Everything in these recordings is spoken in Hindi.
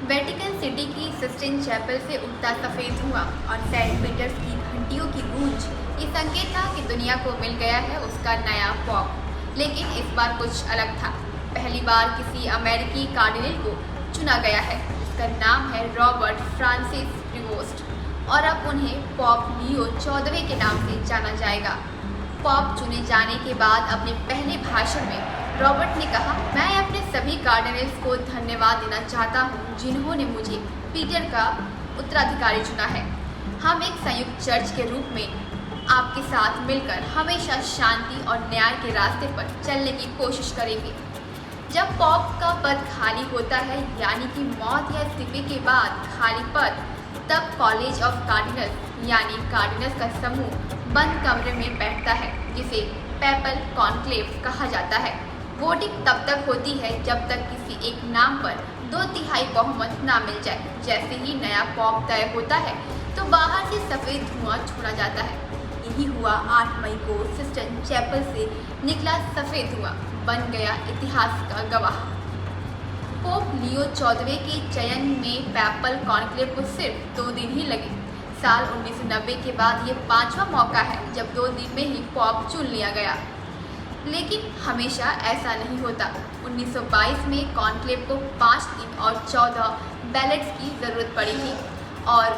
वेटिकन सिटी की सिस्टीन चैपल से उठता सफ़ेद धुआं और सेंट पीटर्स की घंटियों की गूंज ये संकेत था कि दुनिया को मिल गया है उसका नया पॉप। लेकिन इस बार कुछ अलग था। पहली बार किसी अमेरिकी कार्डिनल को चुना गया है। उसका नाम है रॉबर्ट फ्रांसिस प्रीवोस्ट और अब उन्हें पॉप लियो 14वें के नाम से जाना जाएगा। पॉप चुने जाने के बाद अपने पहले भाषण में रॉबर्ट ने कहा, मैं अपने सभी कार्डिनल्स को धन्यवाद देना चाहता हूँ जिन्होंने मुझे पीटर का उत्तराधिकारी चुना है। हम एक संयुक्त चर्च के रूप में आपके साथ मिलकर हमेशा शांति और न्याय के रास्ते पर चलने की कोशिश करेंगे। जब पॉप का पद खाली होता है, यानी कि मौत या इस्तीफे के बाद खाली पद, तब कॉलेज ऑफ कार्डिनल्स यानी कार्डिनल्स का समूह बंद कमरे में बैठता है, जिसे पेपल कॉन्क्लेव कहा जाता है। वोटिंग तब तक होती है जब तक किसी एक नाम पर 2/3 बहुमत ना मिल जाए। जैसे ही नया पॉप तय होता है तो बाहर से सफ़ेद धुआं छोड़ा जाता है। यही हुआ 8 मई को सिस्टीन चैपल से निकला सफ़ेद धुआं बन गया इतिहास का गवाह। पोप लियो 14वें के चयन में पेपल कॉन्क्लेव को सिर्फ 2 दिन ही लगे। साल 1990 के बाद ये 5वां मौका है जब 2 दिन में ही पॉप चुन लिया गया। लेकिन हमेशा ऐसा नहीं होता। 1922 में कॉन्क्लेव को 5 दिन और 14 बैलेट्स की ज़रूरत पड़ी थी और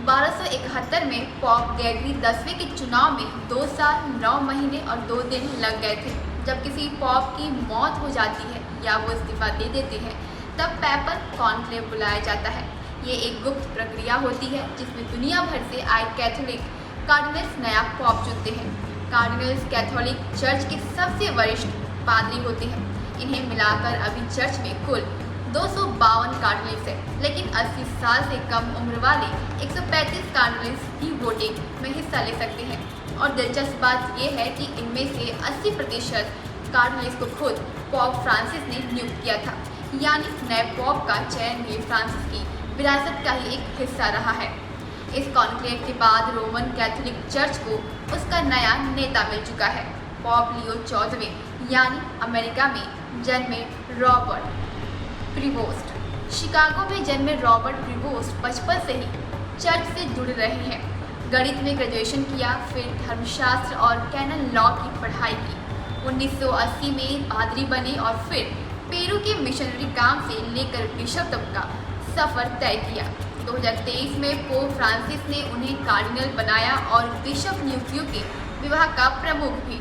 1271 में पॉप ग्रेगरी 10वें के चुनाव में 2 साल 9 महीने और 2 दिन लग गए थे। जब किसी पॉप की मौत हो जाती है या वो इस्तीफा दे देते हैं, तब पेपल कॉन्क्लेव बुलाया जाता है। ये एक गुप्त प्रक्रिया होती है जिसमें दुनिया भर से आए कैथोलिक कार्डिनल्स नया पॉप चुनते हैं। कार्डिनल्स कैथोलिक चर्च के सबसे वरिष्ठ पादरी होते हैं। इन्हें मिलाकर अभी चर्च में कुल 252 कार्डिनल्स हैं, लेकिन 80 साल से कम उम्र वाले 135 कार्डिनल्स ही वोटिंग में हिस्सा ले सकते हैं। और दिलचस्प बात यह है कि इनमें से 80% कार्डिनल्स को खुद पॉप फ्रांसिस ने नियुक्त किया था, यानी नए पॉप का चयन भी फ्रांसिस की विरासत का ही एक हिस्सा रहा है। इस कॉन्क्लेव के बाद रोमन कैथोलिक चर्च को उसका नया नेता मिल चुका है। पॉप लियो 14वें यानी अमेरिका में जन्मे रॉबर्ट प्रीवोस्ट। शिकागो में जन्मे रॉबर्ट प्रीवोस्ट बचपन से ही चर्च से जुड़ रहे हैं। गणित में ग्रेजुएशन किया, फिर धर्मशास्त्र और कैनन लॉ की पढ़ाई की। 1980 में पादरी बने और फिर पेरू के मिशनरी काम से लेकर बिशप तक का सफ़र तय किया। 2023 में पोप फ्रांसिस ने उन्हें कार्डिनल बनाया और बिशप नियुक्तियों के विभाग का प्रमुख भी।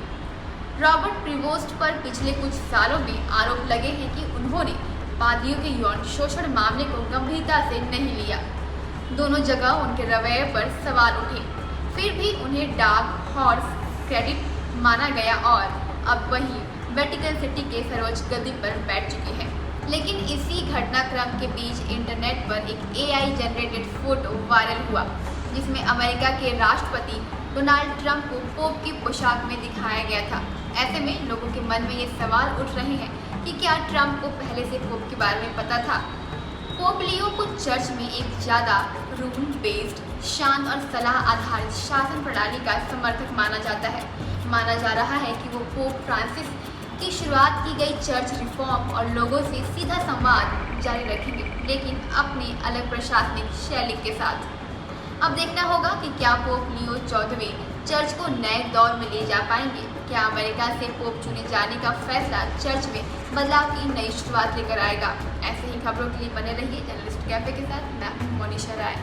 रॉबर्ट प्रीवोस्ट पर पिछले कुछ सालों में आरोप लगे हैं कि उन्होंने पादरियों के यौन शोषण मामले को गंभीरता से नहीं लिया। दोनों जगह उनके रवैये पर सवाल उठे, फिर भी उन्हें डार्क हॉर्स क्रेडिट माना गया और अब वही वेटिकन सिटी के सर्वोच्च गद्दी पर बैठ चुके हैं। लेकिन इसी घटनाक्रम के बीच इंटरनेट पर एक AI जनरेटेड फोटो वायरल हुआ, जिसमें अमेरिका के राष्ट्रपति डोनाल्ड ट्रंप को पोप की पोशाक में दिखाया गया था। ऐसे में लोगों के मन में ये सवाल उठ रहे हैं कि क्या ट्रंप को पहले से पोप के बारे में पता था। पोप लियो को चर्च में एक ज़्यादा रूल बेस्ड, शांत और सलाह आधारित शासन प्रणाली का समर्थक माना जाता है। माना जा रहा है कि वो पोप फ्रांसिस की शुरुआत की गई चर्च रिफॉर्म और लोगों से सीधा संवाद जारी रखेंगे, लेकिन अपनी अलग प्रशासनिक शैली के साथ। अब देखना होगा कि क्या पोप लियो 14वें चर्च को नए दौर में ले जा पाएंगे। क्या अमेरिका से पोप चुने जाने का फैसला चर्च में बदलाव की नई शुरुआत लेकर आएगा। ऐसे ही खबरों के लिए बने रहिए जर्नलिस्ट कैफे के साथ। मैं हूं मोनिशा राय।